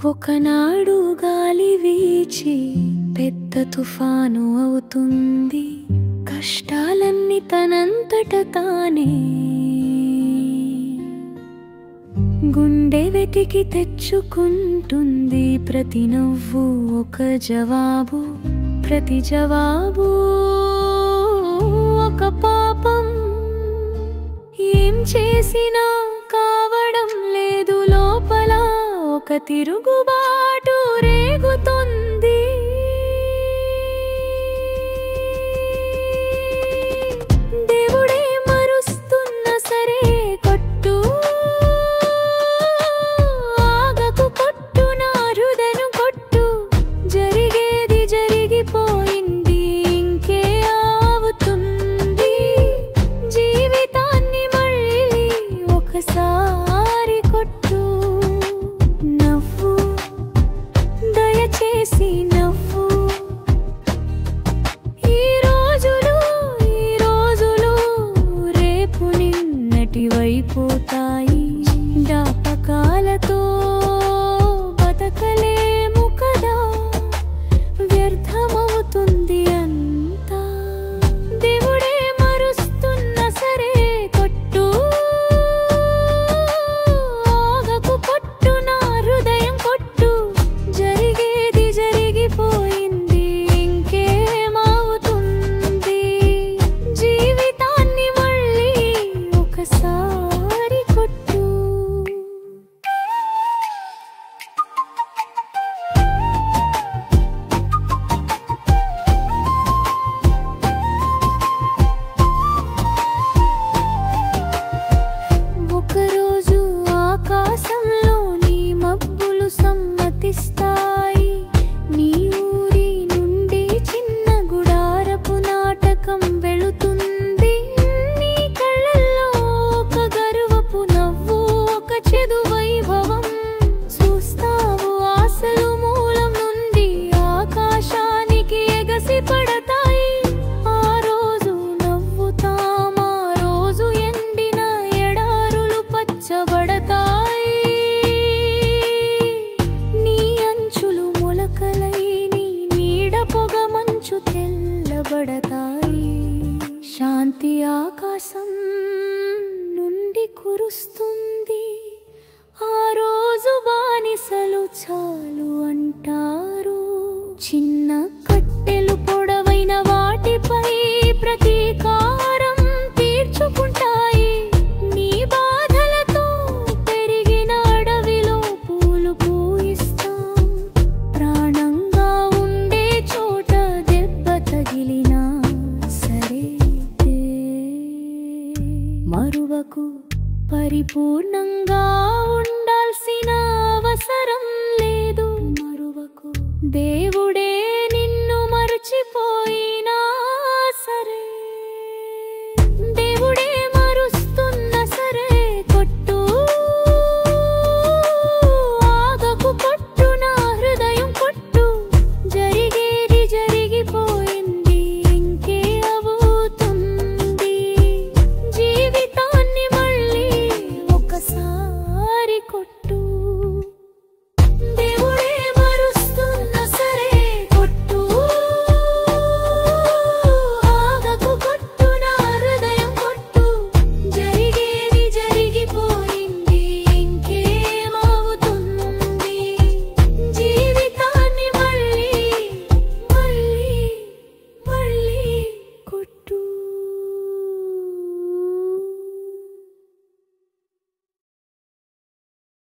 ఒకనాడు గాలి వీచి పెద్ద తుఫాను అవుతుంది. కష్టాలన్నీ తనంతట తానే గుండె వెతికి తెచ్చుకుంటుంది. ప్రతి నవ్వు ఒక జవాబు, ప్రతి జవాబు ఒక పాపం. ఏం చేసినా కావడం లేదు, లోపల ఒక తిరుగుబాటు రేగుతుంది. దేవుడే మరుస్తున్న సరే కొట్టు, ఆగకు కొట్టు, నా హృదయం కొట్టు. జరిగేది జరిగిపోయింది, ఇంకే ఆవుతుంది. జీవితాన్ని మళ్ళీ ఒకసారి కొట్టు. నవ్వు, దయచేసి నవ్వు. ఈ రోజులు రేపు నిన్నటి వైపోతాయి. జ్ఞాపకాలతో బతకలేము కదా, వ్యర్థమవుతుంది అంతా. దేవుడే మరుస్తున్న సరే కొట్టు, ఆగకు కొట్టు, నా హృదయం కొట్టు. జరిగేది జరిగిపోయింది, ఇంకేమవుతుంది. జీవితాన్ని మళ్ళీ ఒకసారి కొట్టు. ఒకరోజు ఆకాశంలోని మబ్బులు సమ్మతిస్తాయి. నీ ఊరి నుండి చిన్న గుడారపు నాటకం వెళుతుంది. నీ కళ్ళల్లో ఒక గర్వపు నవ్వు, ఒక చెదు వైభవం. చూస్తావు ఆశలు మూలం నుండి ఆకాశానికి ఎగసి పడతాయి. ఆ రోజు నవ్వుతాం, ఆ రోజు ఎండిన ఎడారులు పచ్చబడతాయి. నీ అంచులు మొలకలై, నీ నీడ పొగ మంచు తెల్లబడతాయి. శాంతి ఆకాశం నుండి కురుస్తుంది. ఆ రోజు బానిసలు చాలు అంటారు. చిన్న కట్టెలు పొడవైన వాటిపై ప్రతీకారం తీర్చుకుంటాయి. నీ బాధలతో పెరిగిన అడవిలో పూలు పూయిస్తాం. ప్రాణంగా ఉండే చోట దెబ్బ తగిలినా సరే మరువకు. పరిపూర్ణంగా ఉండాల్సిన అవసరం లేదు, మరువకు. దేవుడే నిన్ను మరచిపోయిన